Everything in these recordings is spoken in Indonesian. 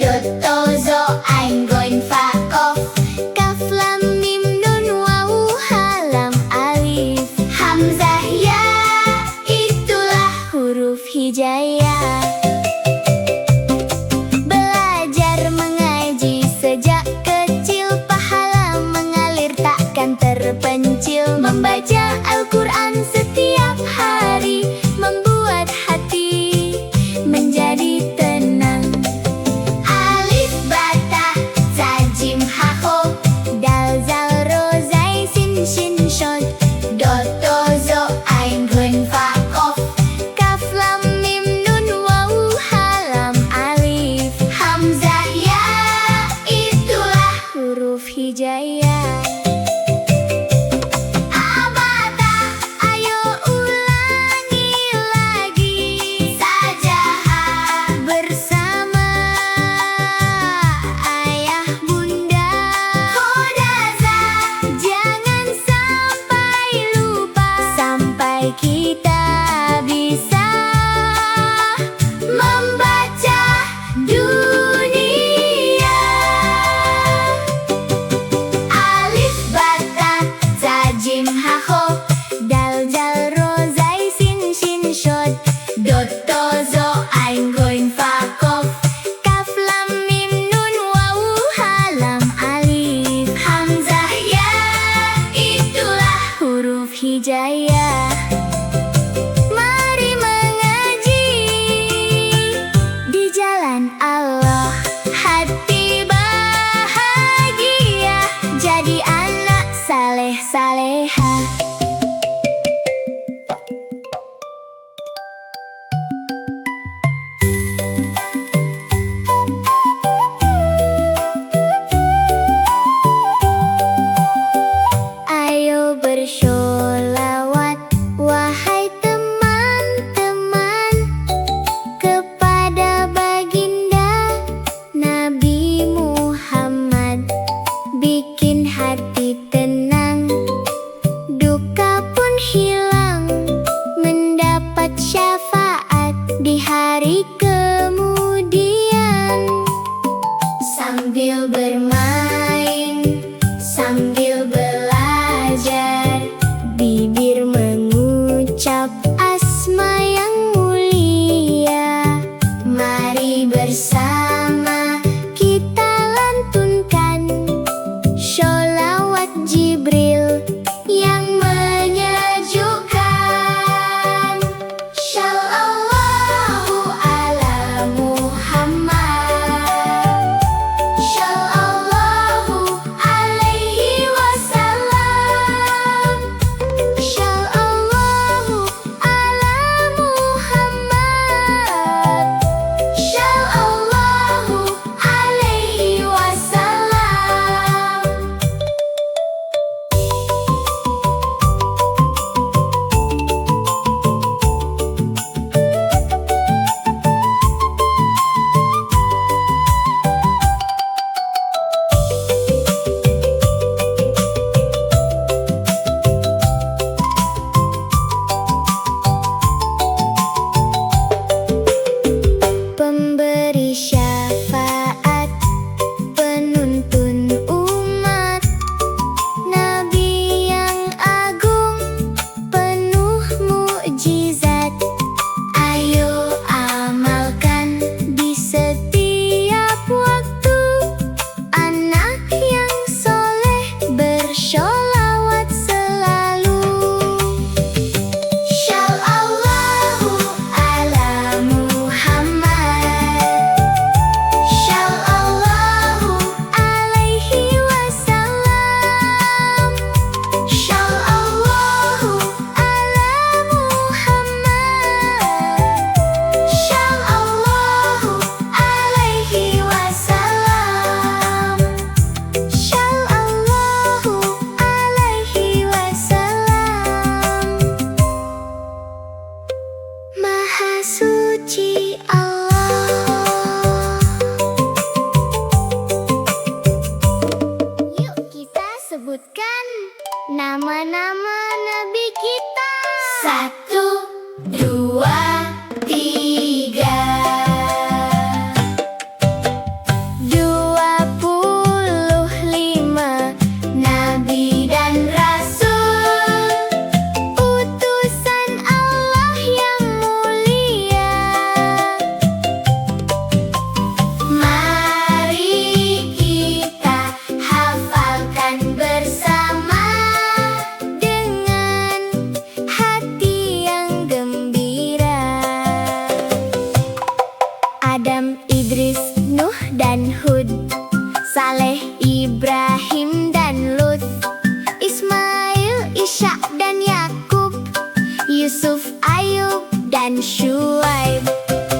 Dot to zo ain goin fa kof. Kaf lam mim nun wawu ha lam alif. Hamzah ya, itulah huruf hijaiyah. Belajar mengaji sejak kecil, pahala mengalir takkan terpencil. Membaca Al-Quran setiap hari membuat hati menjadi tenang. Alif bata za jim ha kho. Dal zal ro zai sin shin shod. Dot to zo ain goin fa kof. Kaf lam mim nun wawu ha lam alif. Hamzah ya, itulah huruf hijaiyah. Abata, ayo ulangi lagi. Sajaha bersama ayah bunda. Khodaza, jangan sampai lupa. Sampai kita bisa membaca dunia. Alif bata za jim ha kho. Dal zal ro zai sin shin shod. Dot to zo ain goin fa kof. Kaf lam mim nun wawu ha lam alif. Hamzah ya, itulah huruf hijaiyah. Mari mengaji di jalan Allah, hati bahagia, jadi anak saleh salehah. Ayo bersholawat, wahai teman-teman, kepada baginda Nabi Muhammad. Bikin hati tenang, duka pun hilang, mendapat syafaat di hari kemudian. Sambil bermain, sambil belajar, bibir mengucap asma yang mulia. Mari bersama kita lantunkan sholawat Jibril yang menyejukkan. Shallallahu ala Muhammad. Shallallahu Saleh, Ibrahim dan Lut, Ismail, Ishak dan Yakub, Yusuf, Ayub dan Syuaib,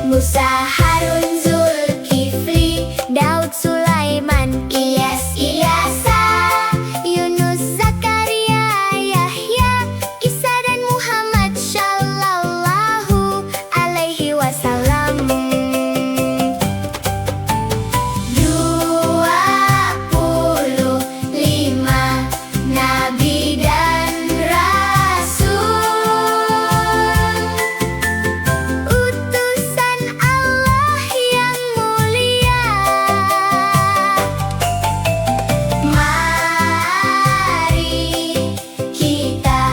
Musa, Harun, Zulkifli, Daud, Sulaiman, Ilyas, Ilyasa, Yunus, Zakaria, Yahya, Isa dan Muhammad Shallallahu alaihi wasallam. 25 nabi dan rasul, utusan Allah yang mulia. Mari kita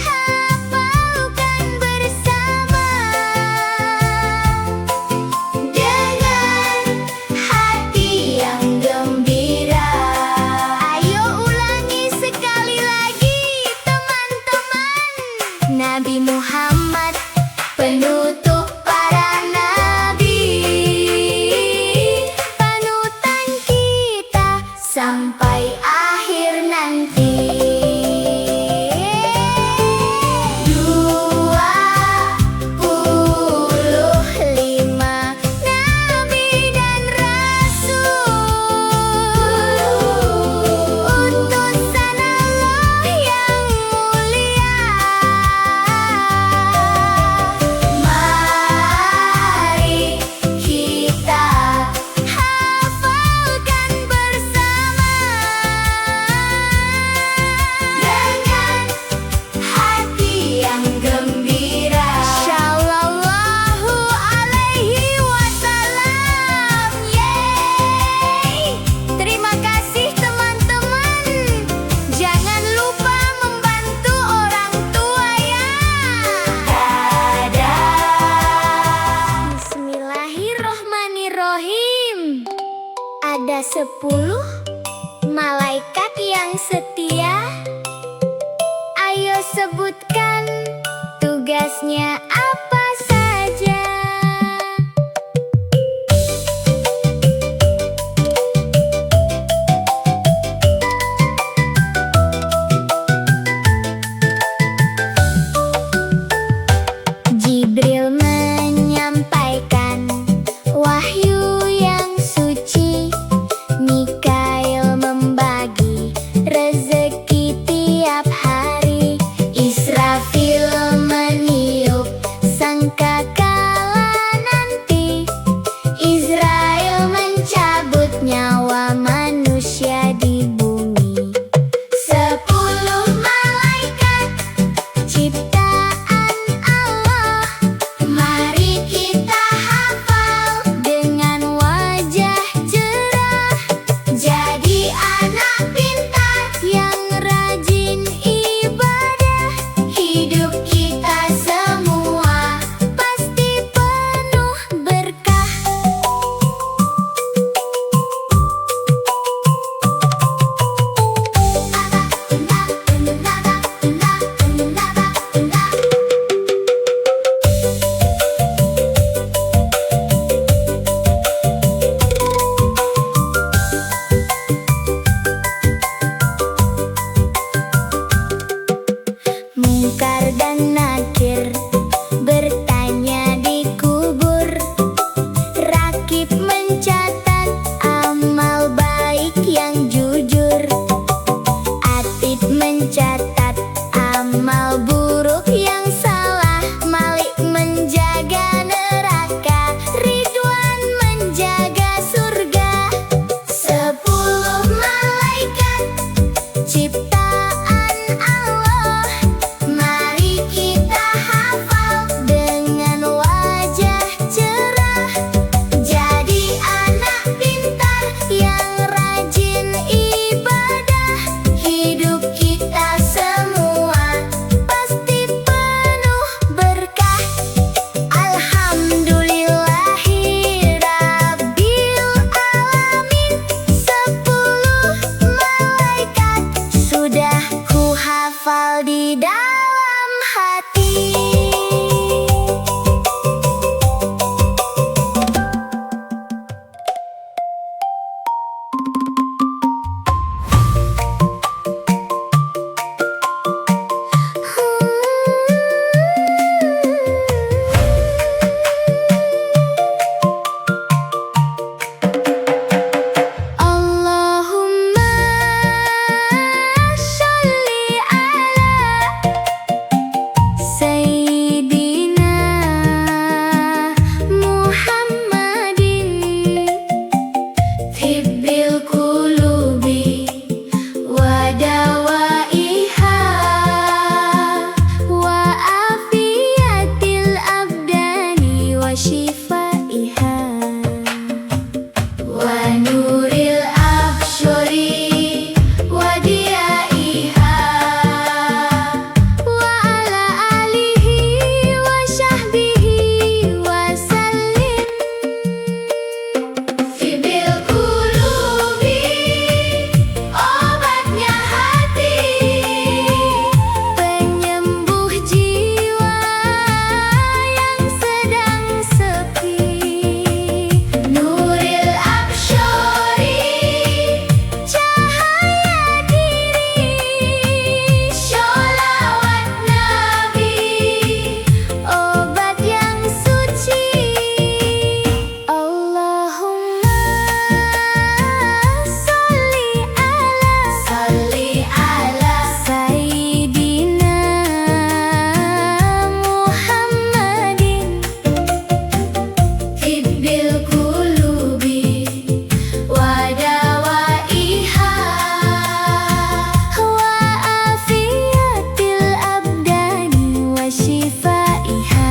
hafalkan bersama dengan hati yang gembira. Ayo ulangi sekali lagi, teman-teman. Nabi Muhammad, penutup para nabi, panutan kita sampai akhir nanti. 25 nabi dan rasul, utusan Allah yang mulia. Mari kita hafalkan bersama dengan hati yang gembira. Shallallahu alaihi wasallam. Yeay! Terima kasih teman-teman. Jangan lupa membantu orang tua ya. Dadah. Bismillahirrohmanirrohim. Ada 10 malaikat yang setia. Ayo sebutkan tugasnya apa saja. Jibril menyampaikan wahyu yang suci, Mikail membagi rezeki tiap hari, Israfil meniup Tibbil qulubi wa dawaiha wa afiyatil abdani wa shifaiha wa nuril absyari wa diyaiha wa ala alihi wa sahbihi wa sallim. Tibbil qulubi, obatnya hati, penyembuh jiwa yang sedang sepi. Nuril absyari, cahaya diri, sholawat Nabi, obat yang suci. Allahumma sholli ala sayyidina Muhammadin. Tibbil qulubi wa dawaiha wa afiyatil abdani wa shifaiha.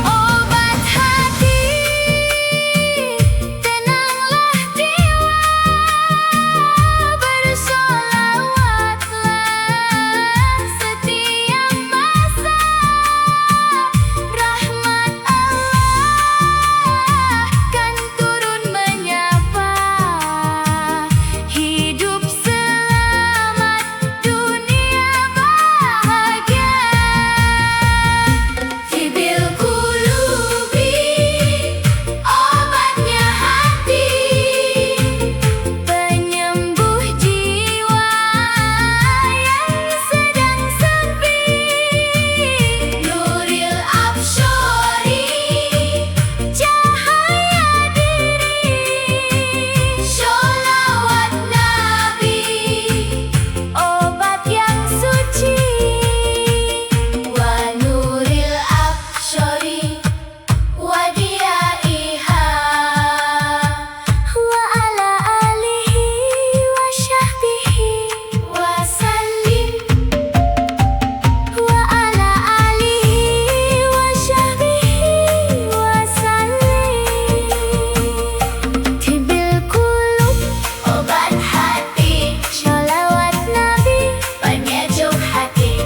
Obat hati, tenanglah jiwa, bersolawatlah setiap masa. Rahmat Allah kan turun menyapa, hidup selamat, dunia bahagia. Tibbil qulubi, obatnya hati, penyembuh jiwa yang sedang sepi. Nuril absyari, cahaya diri, sholawat Nabi, obat yang suci. Wa nuril absyari wa diyaiha wa ala alihi wa sahbihi wa sallim. Wa ala alihi wa sahbihi wa sallim. Tibbil qulub, obat hati, sholawat Nabi, penyejuk hati.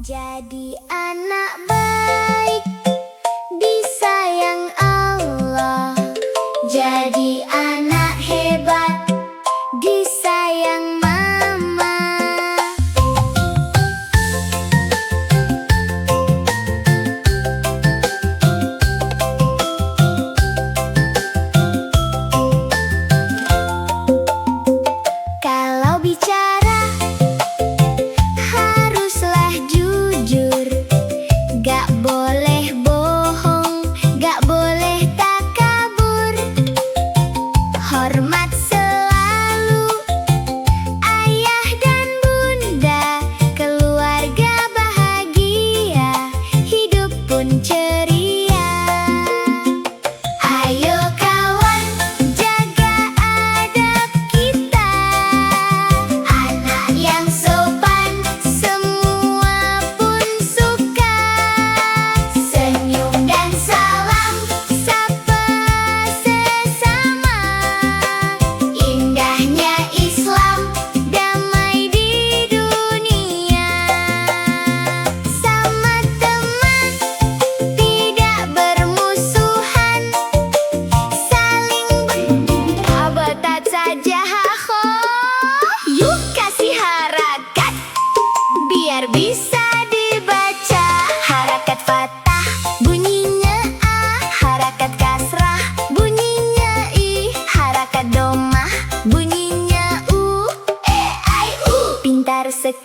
Jadi anak baik, disayang Allah. Jadi anak hebat, disayang mama. Kalau bicara haruslah jujur, gak boleh bohong, gak boleh takabur.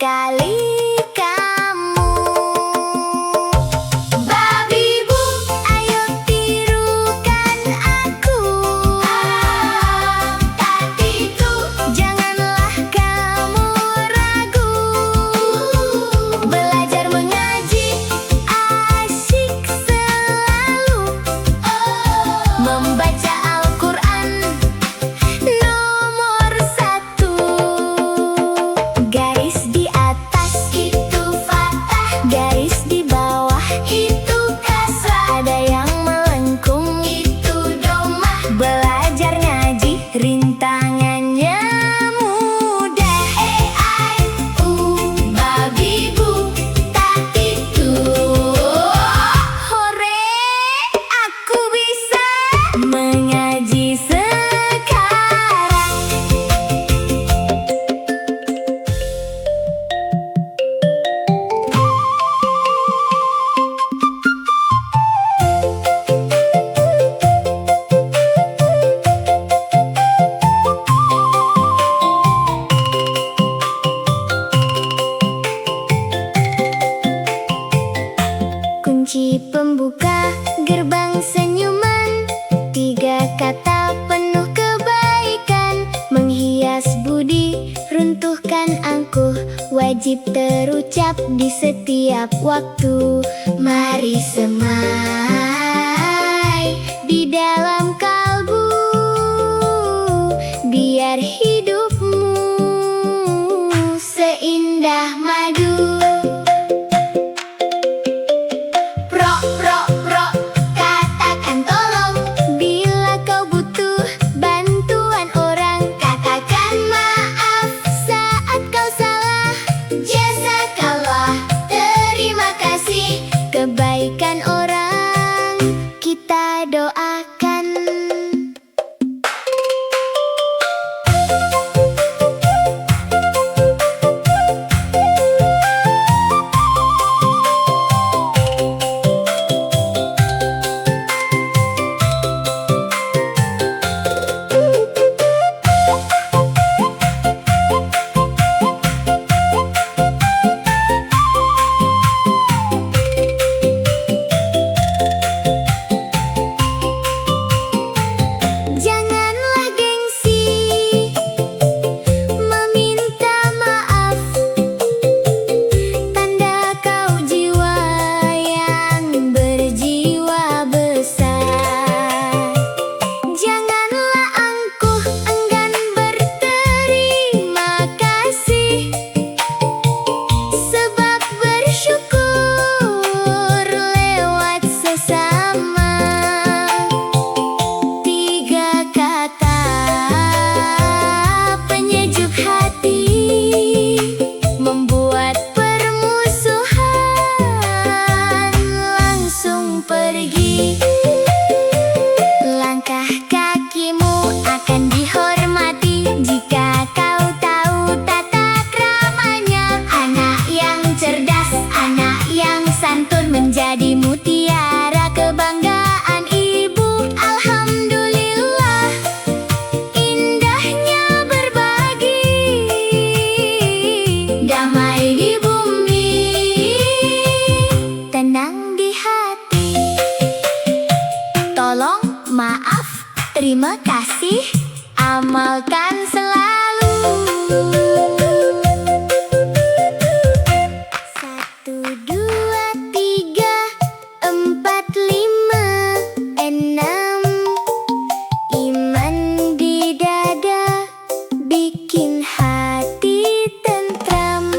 sekali kamu. Babi Bu, ayo tirukan aku. Tadi itu janganlah kamu ragu. Belajar mengaji asyik selalu. Membaca Al-Quran nomor 1. Garis di atas itu fathah, garis di bawah itu kasrah. Ada yang melengkung itu domah. Belajar ngaji rintangannya mudah. Babi Bu, tatitu. Hore, aku bisa mengaji sekarang. Kunci pembuka gerbang senyuman, 3 kata penuh kebaikan. Menghias budi, runtuhkan angkuh, wajib terucap di setiap waktu. Mari semai di dalam kalbu, biar hidupmu seindah madu. Prok, prok, prok, katakan tolong. Bila kau butuh bantuan orang, katakan maaf saat kau salah. Jazakallah, terima kasih. Kebaikan orang kita doakan. Janganlah gengsi meminta maaf, tanda kau jiwa yang berjiwa besar. Janganlah angkuh enggan berterima kasih, sebab bersyukur lewat sesama. 3 kata penyejuk hati, membuat permusuhan langsung pergi. Langkah kakimu akan dihormati jika kau tahu tata kramanya. Anak yang cerdas, anak yang santun, menjadi mutiara kebanggaan ibu. Alhamdulillah, indahnya berbagi, damai di bumi, tenang di hati. Tolong, maaf, terima kasih, amalkan selalu. 1, 2, 3, 4, 5, 6. Iman di dada bikin hati tentram.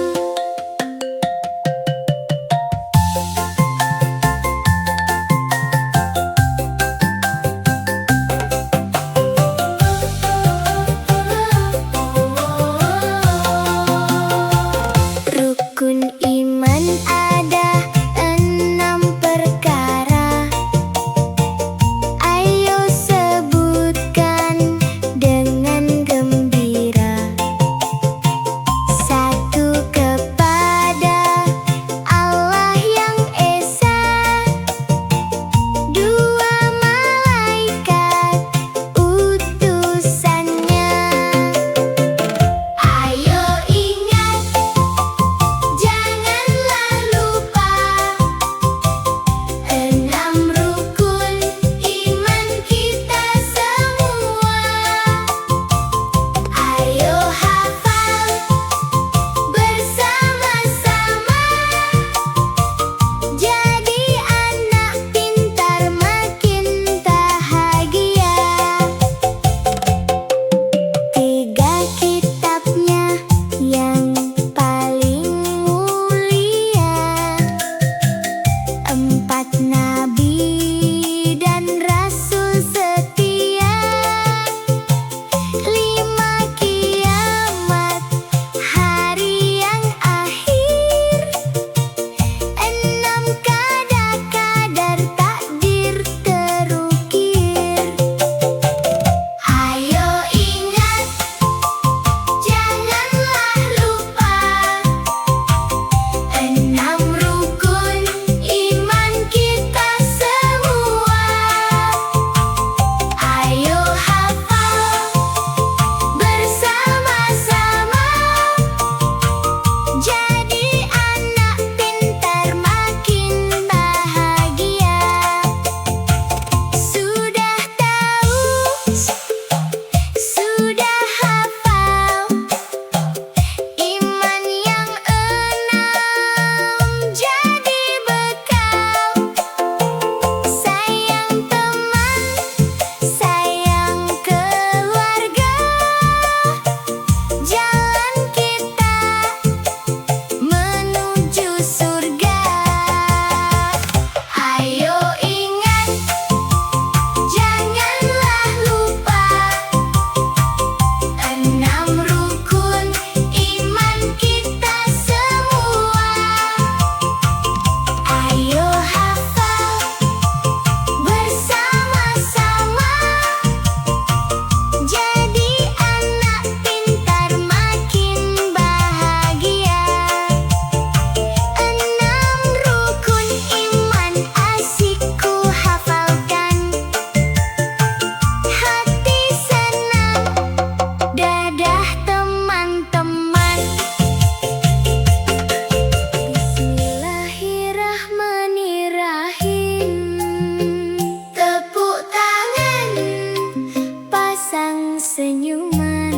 senyuman.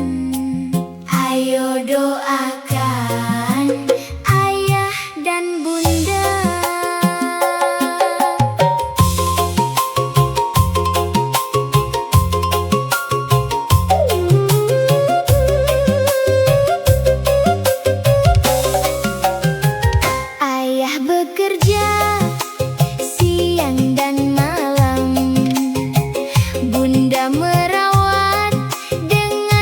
Ayo doakan ayah dan bunda. Ayah bekerja siang dan malam, bunda merawat dengan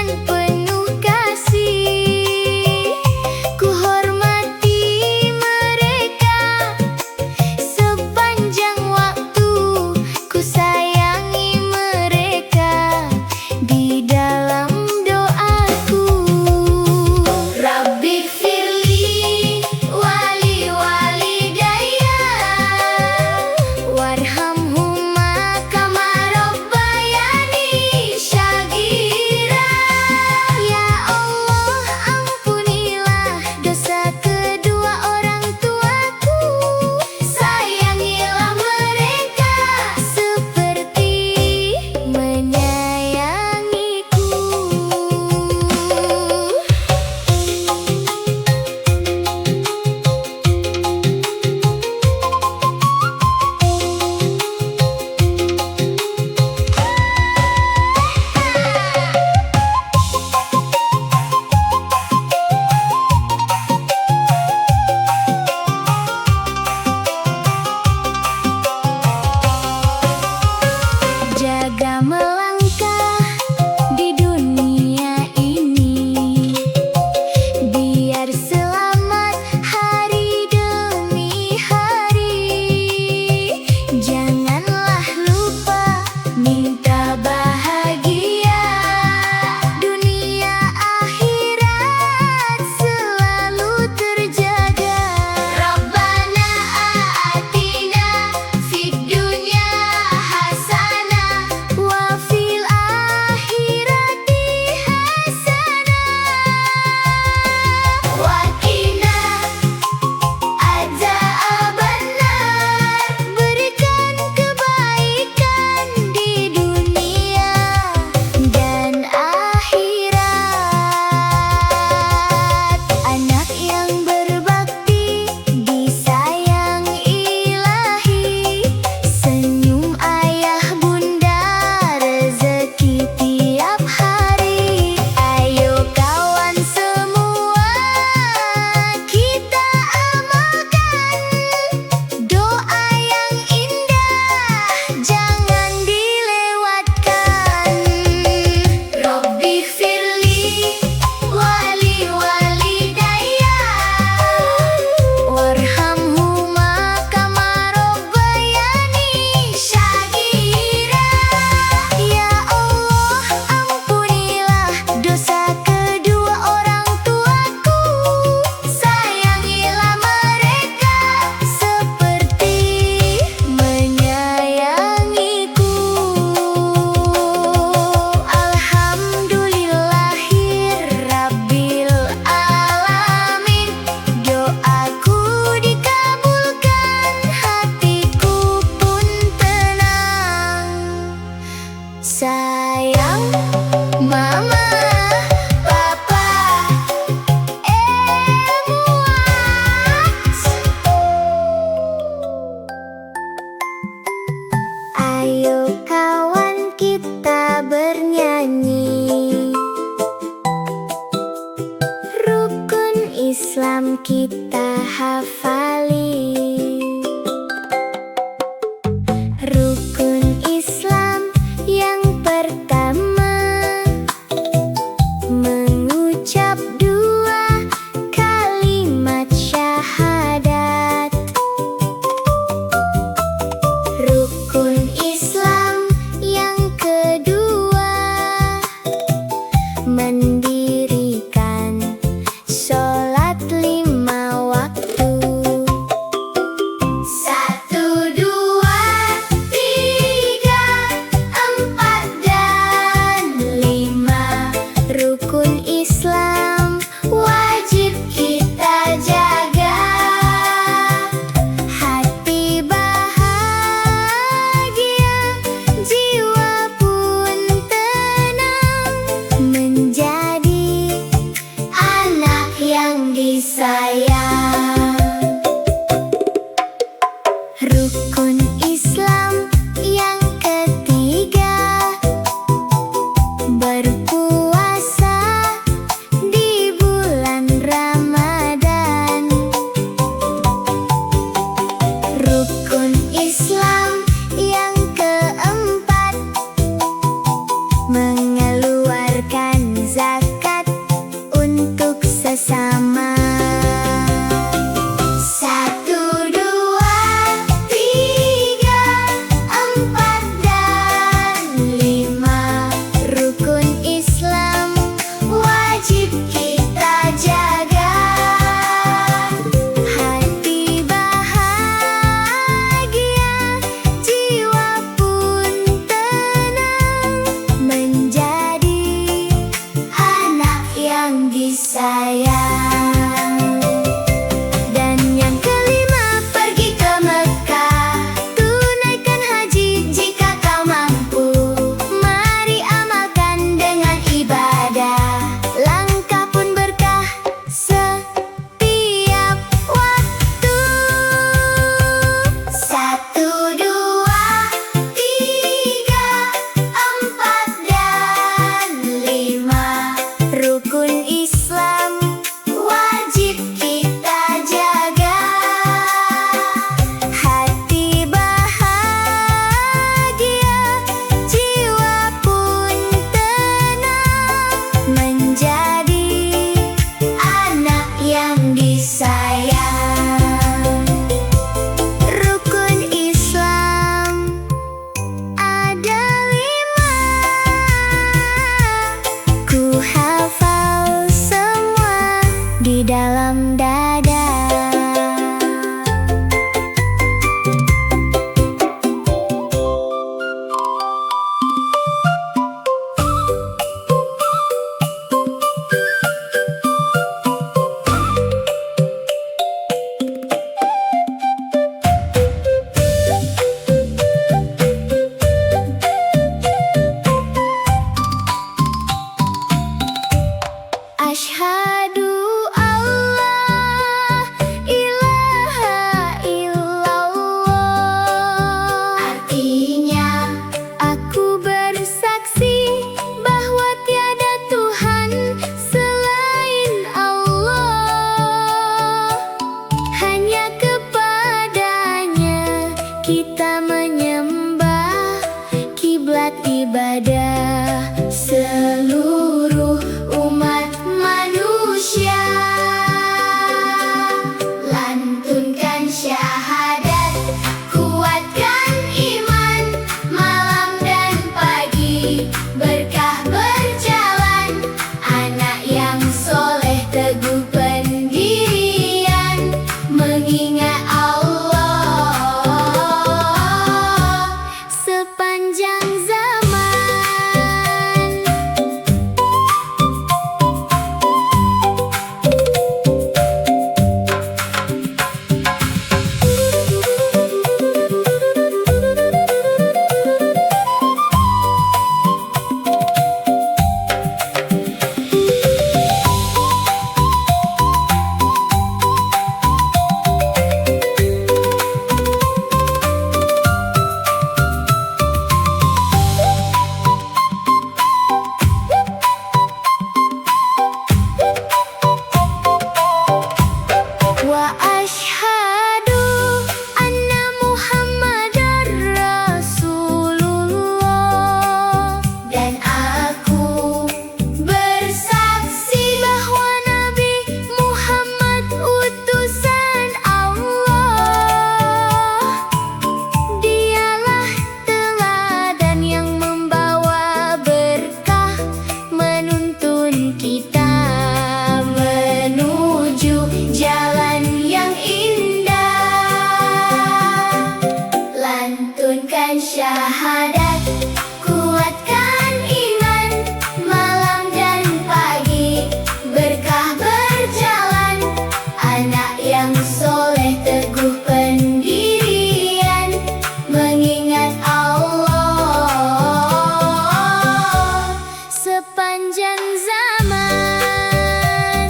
sepanjang zaman.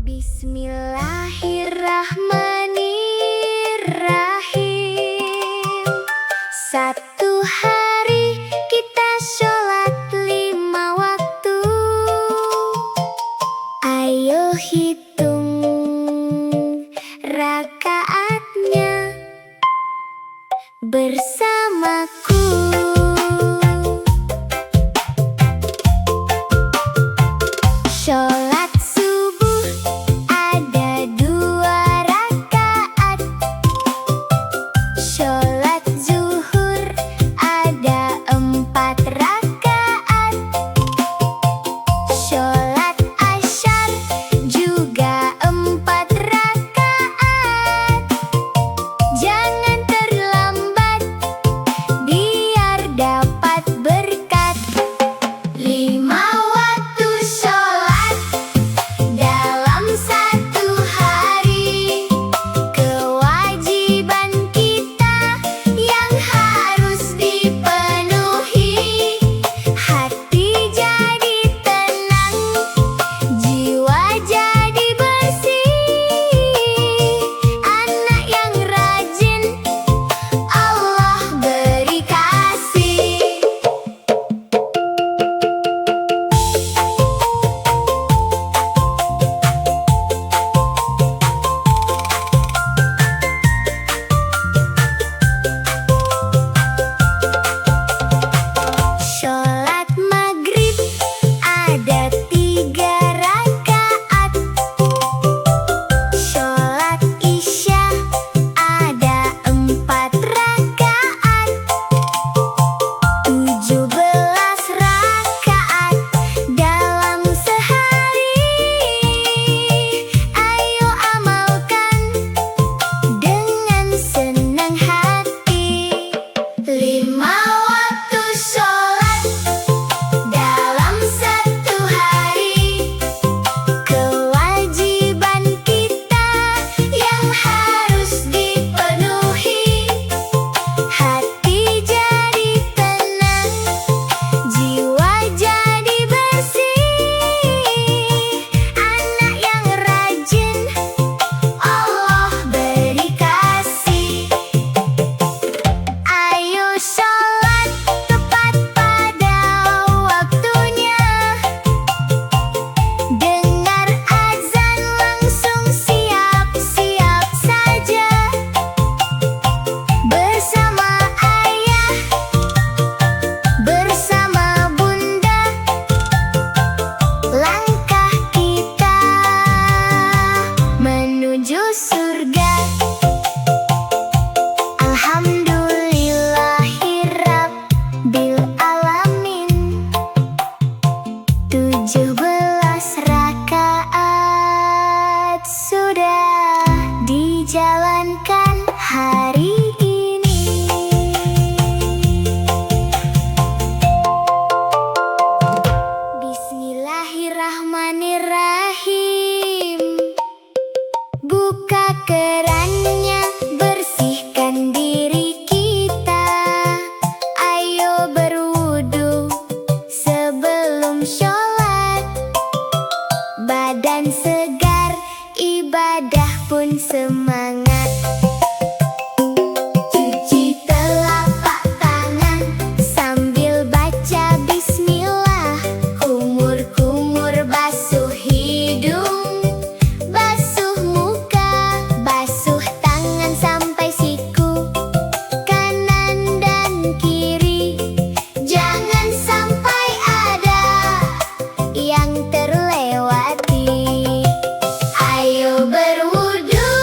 Bismillahirrahmanirrahim. Satu hari kita sholat 5 waktu. Ayo hitung rakaatnya bersamaku. Sholat subuh ada 2 rakaat. Sholat zuhur ada 4 rakaat. Sholat asyar juga 4 rakaat. Jangan terlambat biar dapat berkat. 5 waktu sholat dalam satu hari, kewajiban kita yang harus dipenuhi. Hati jadi tenang, jiwa jadi bersih. Anak yang rajin Allah beri kasih. Sholat maghrib ada 3 rakaat. Sholat isya ada 4 rakaat. 17 rakaat dalam sehari. Ayo amalkan dengan senang hati. 5 waktu sholat dalam satu hari, kewajiban kita yang harus dipenuhi. Hati jadi tenang, jiwa jadi bersih. Anak yang rajin Allah beri kasih. Ayo sholat tepat pada waktunya. Dengar azan langsung siap-siap saja. Bersama ayah, bersama bunda, langkah kita menuju surga. Alhamdulillahirabbil alamin. 17 rakaat sudah dijalankan hari ini. Bismillahirrahmanirrahim. Buka kerannya, bersihkan diri kita. Ayo berwudu sebelum sholat. Badan segar, ibadah pun semangat. Cuci telapak tangan sambil baca bismillah. Kumur-kumur basuh hidung, basuh muka, basuh tangan sampai siku. Kanan dan kiri, jangan sampai ada yang terlewati. Ayo berwudu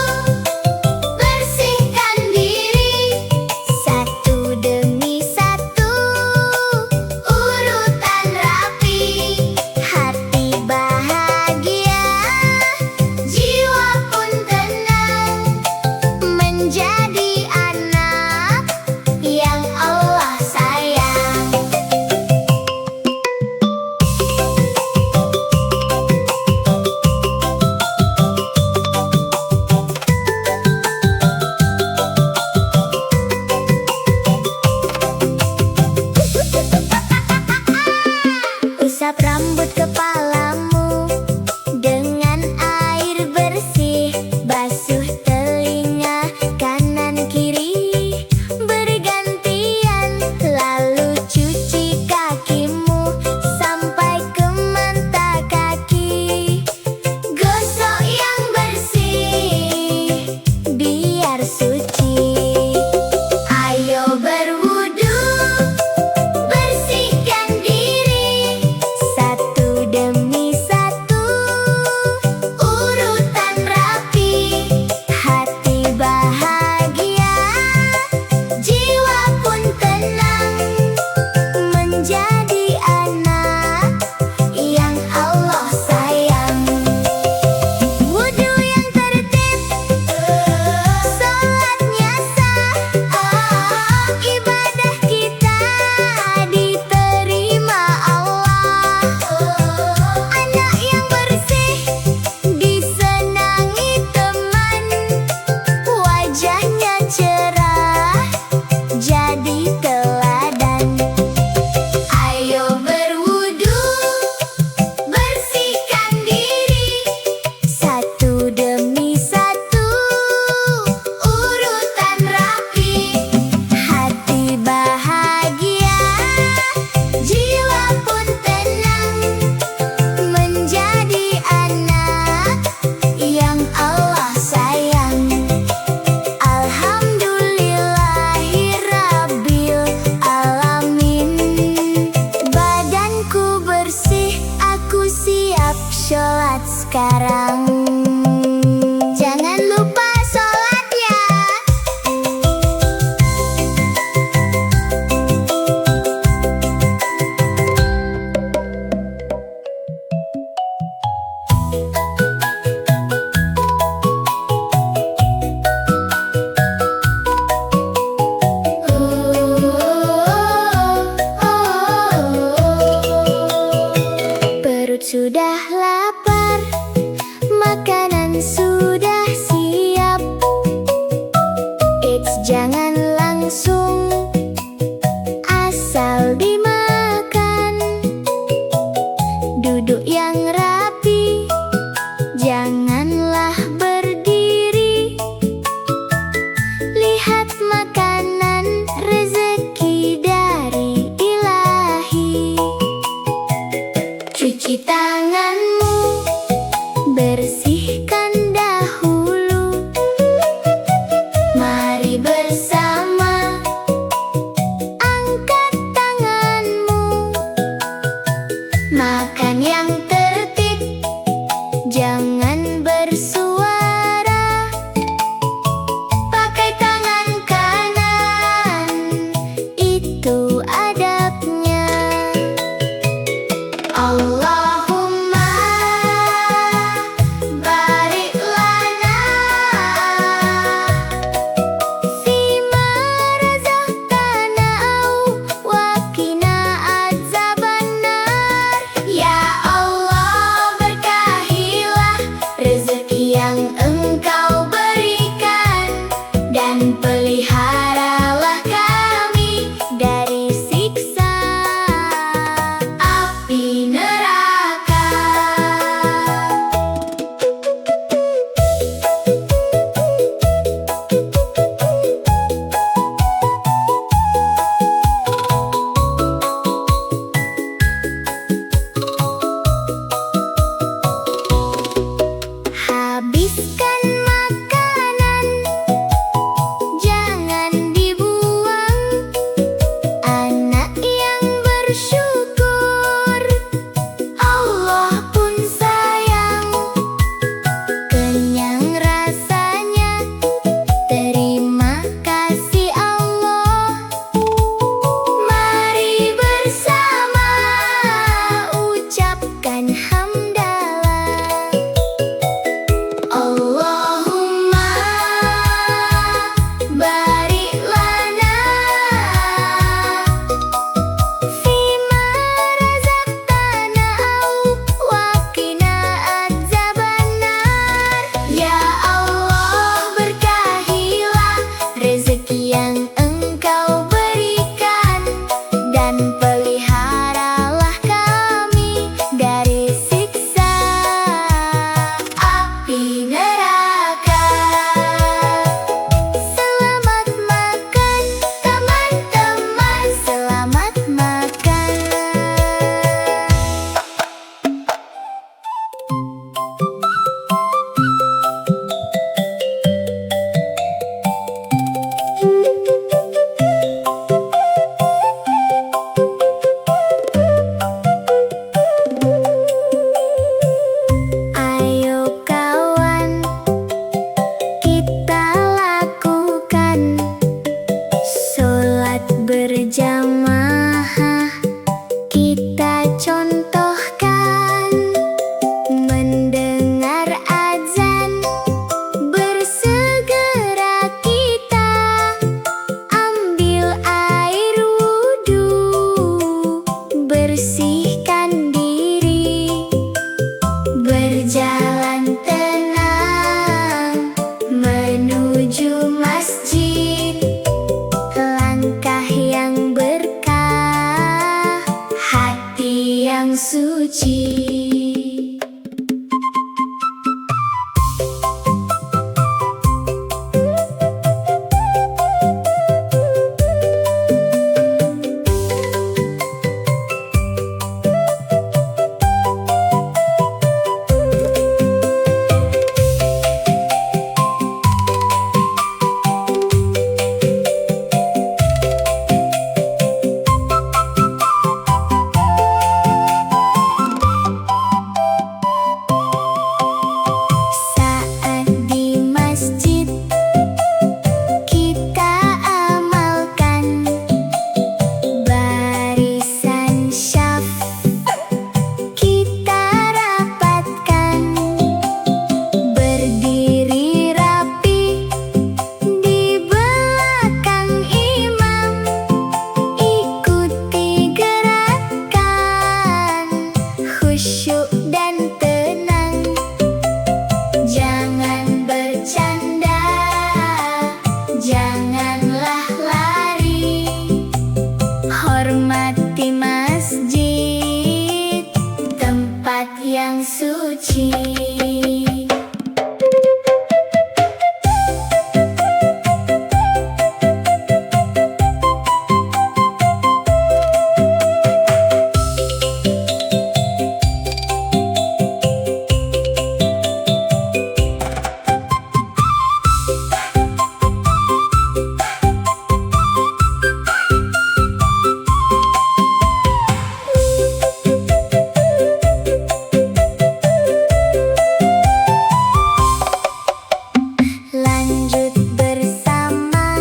Lanjut bersama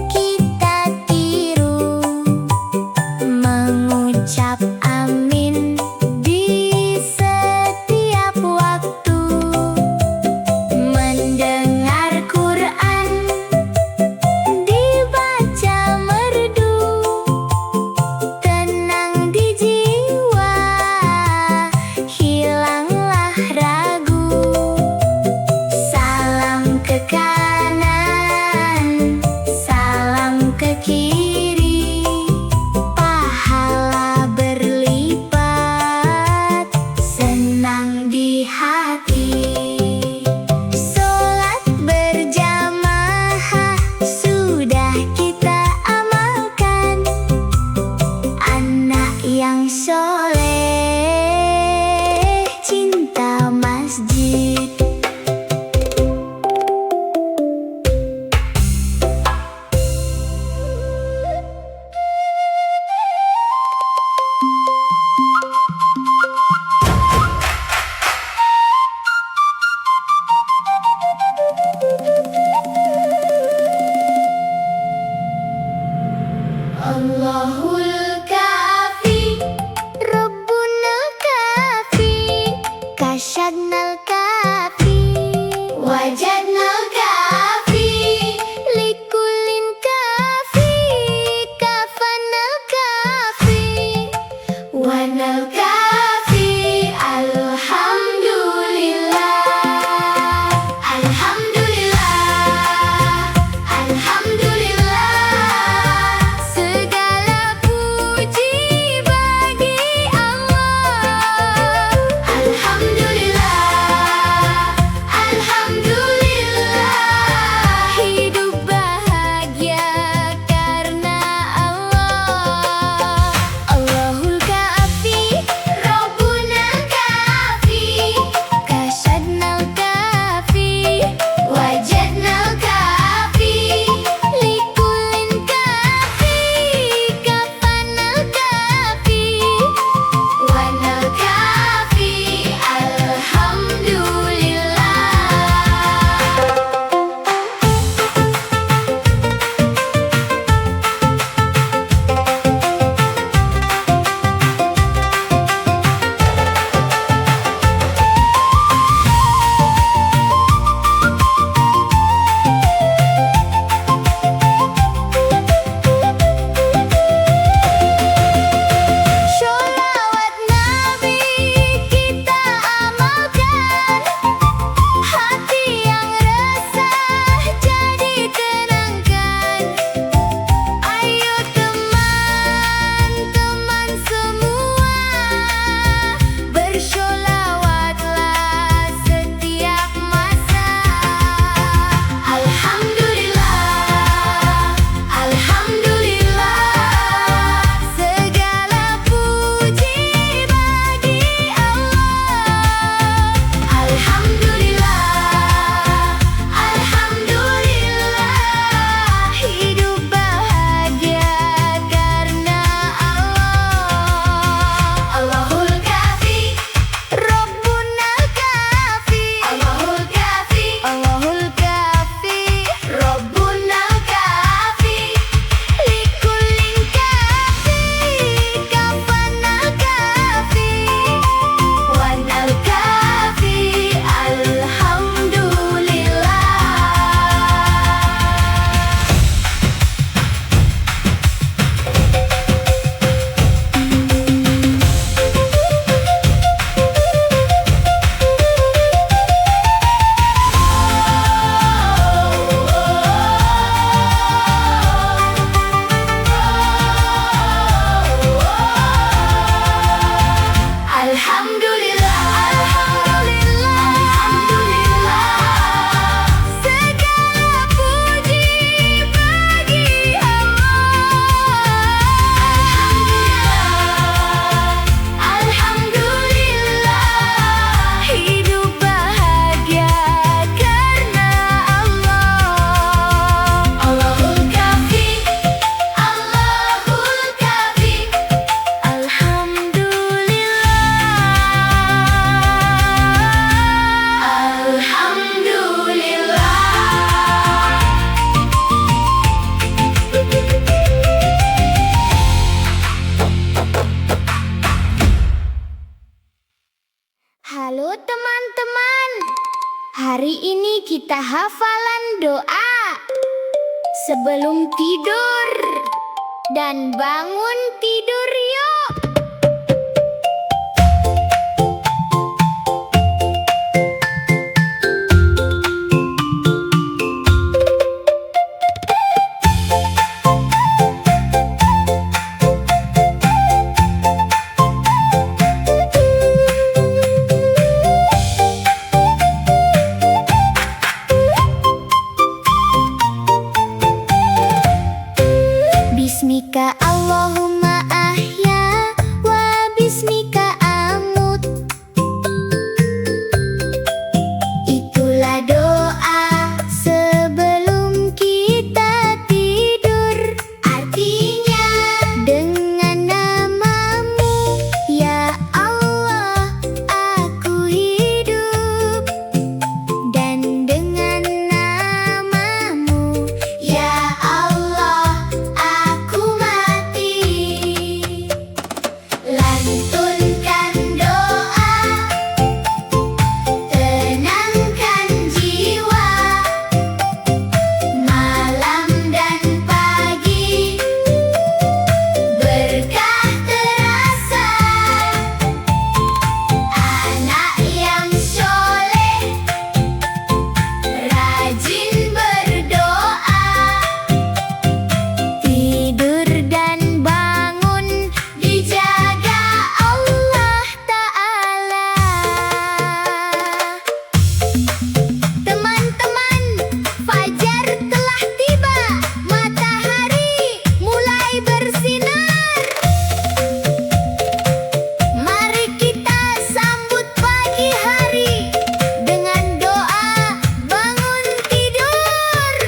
kita tiru, mengucap amin di setiap waktu, mendengar Quran dibaca merdu, tenang di jiwa, hilanglah ragu. Salam ke kanan, salam ke kiri, pahala berlipat, senang di hati. Sholat berjamaah sudah kita amalkan, anak yang soleh cinta masjid. Allahul Kafi, Rabbunal Kafi, Kasyadnal Kafi, Wajadnal Kafi, Likulin Kafi, Kafanal Kafi, Wanal Kafi. Alhamdulillah, Alhamdulillah, Alhamdulillah. Segala puji bagi Allah. Alhamdulillah, Alhamdulillah. ini kita hafalan doa sebelum tidur dan bangun tidur yuk. Bismika Allahumma ahya wa bismika amut. Itulah doa sebelum kita tidur. Artinya dengan namamu ya Allah aku hidup, dan dengan namamu ya Allah aku mati. Lantunkan doa, tenangkan jiwa, malam dan pagi berkah terasa. Anak yang soleh, rajin berdoa, tidur dan bangun dijaga Allah Ta'ala. Teman-teman, fajar telah tiba, matahari mulai bersinar. Mari kita sambut pagi hari dengan doa bangun tidur.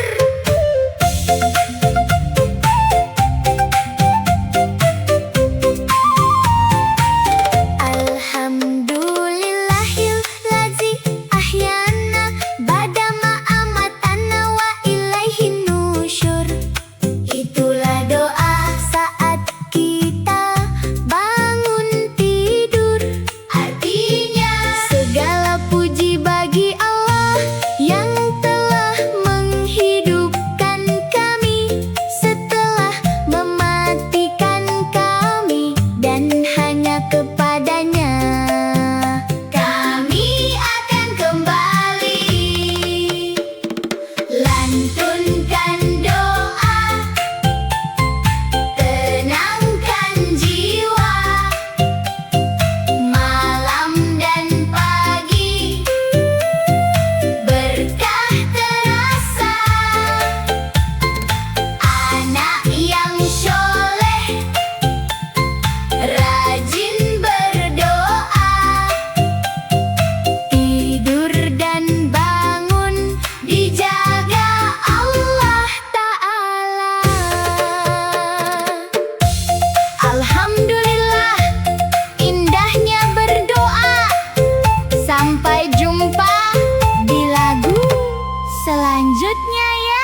Alhamdulillahilladzi ahyana badama amatana wa ilaihin nusyur. Itulah doa saat kita bangun tidur. Artinya segala puji bagi Allah yang telah menghidupkan kami setelah mematikan kami, dan hanya kepadanya kami akan kembali. Lantunkan doa, tenangkan jiwa, malam dan pagi berkah terasa. Anak yang soleh, rajin berdoa, tidur dan bangun dijaga Allah Ta'ala. Alhamdulillah, indahnya berdoa. Sampai jumpa di lagu selanjutnya ya.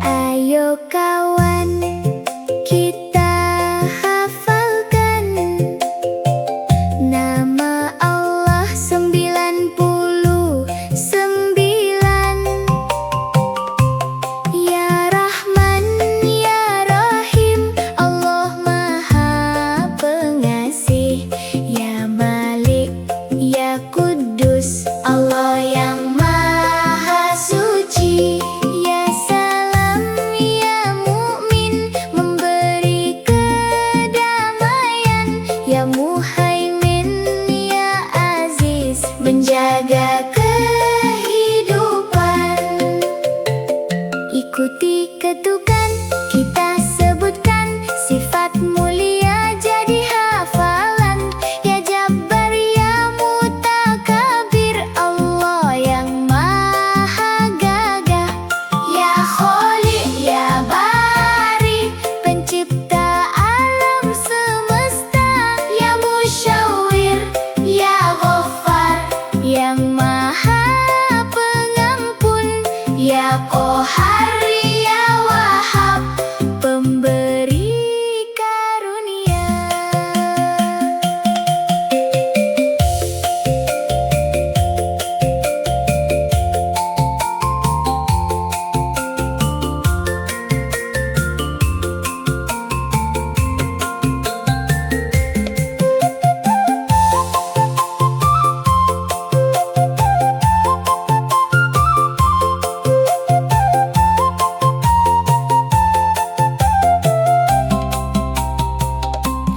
Ayo kawan, kita hafalkan nama Allah 99. Ya Rahman, Ya Rahim, Allah Maha Pengasih. Ya Malik, Ya Kudus, Allah yang Maha Suci. Ya Salam, Ya Mu'min, memberi kedamaian. Ya Muhaimin, Ya Aziz, menjaga kehidupan. Ikuti ketukan, kita sebutkan sifat mulia jadi hafalan. Ya Jabbar, Ya Mutakabir, Allah yang Maha Gagah. Ya Khaliq, Ya Bari, pencipta alam semesta. Ya Musyawir, Ya Ghaffar, yang Maha Pengampun. Ya Qahar, Ya Wahhab, pemberi karunia.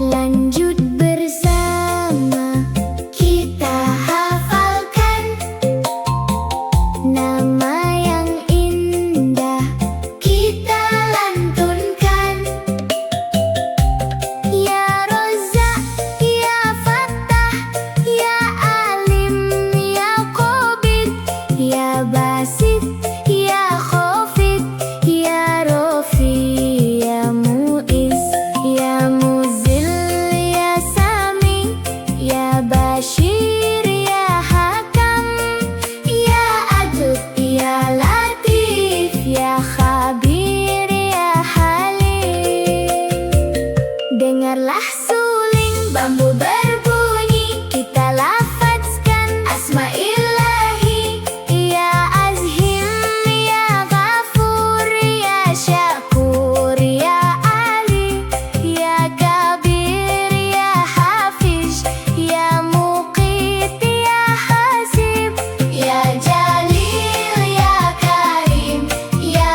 Lanjut bersama kita hafalkan nama yang indah, kita lantunkan. Ya Razzaq, Ya Fattah, Ya Alim, Ya Qabid, Ya Basit, Ya Khafid, Ya Rafi, Ya Mu'iz, Ya Muzil, Ya Sami, Ya Bashir, Ya Hakam, Ya Adud, Ya Latif, Ya Khabir, Ya Halim. Dengarlah suling bambu berbunyi, kita lafazkan asma ilahi. Ya Azhim, Ya Ghafur, Ya Syakur, Ya Ali, Ya Kabir, Ya Hafiz, Ya Muqit, Ya Hasib, Ya Jalil, Ya Karim, Ya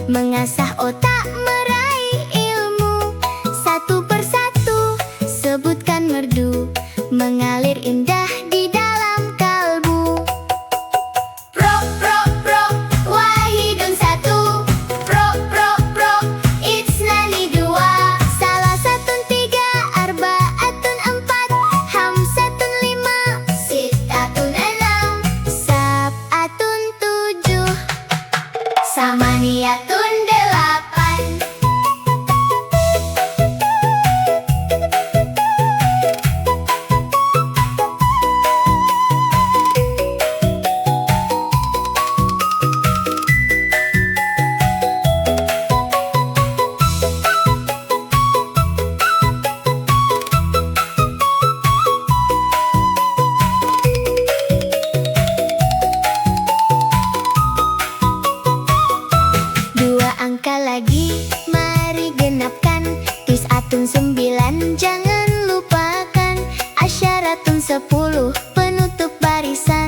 mengasah otak, meraih ilmu. Satu persatu sebutkan merdu, mengalir indah di dalam kalbu. Pro, pro, pro, wahidun satu. Pro, pro, pro, itsnani dua. Salasatun tiga, arbaatun empat, hamsatun lima, sittatun enam, sab'atun tujuh, samaniyatun delapan. Dua angka lagi, mari genapkan. Tis'atun 9, jangan lupakan. Asyaratun 10, penutup barisan.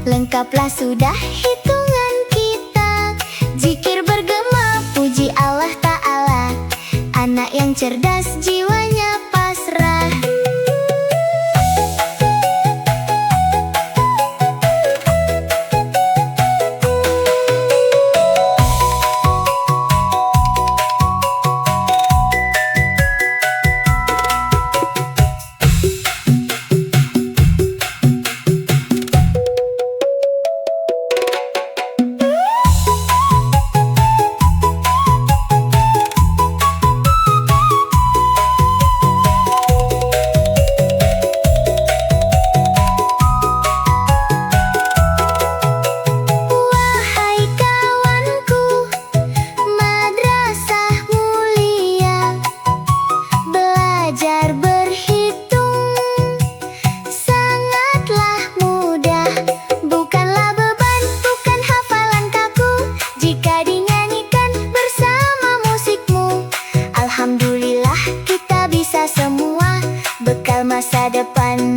Lengkaplah sudah hitungan kita. Zikir bergema, puji Allah Ta'ala. Anak yang cerdas, jiwanya pasrah. Wahai kawanku, madrasah mulia, belajar berhitung sangatlah mudah. Bukanlah beban, bukan hafalan kaku, jika dinyanyikan bersama musikmu. Alhamdulillah kita bisa semua, bekal masa depan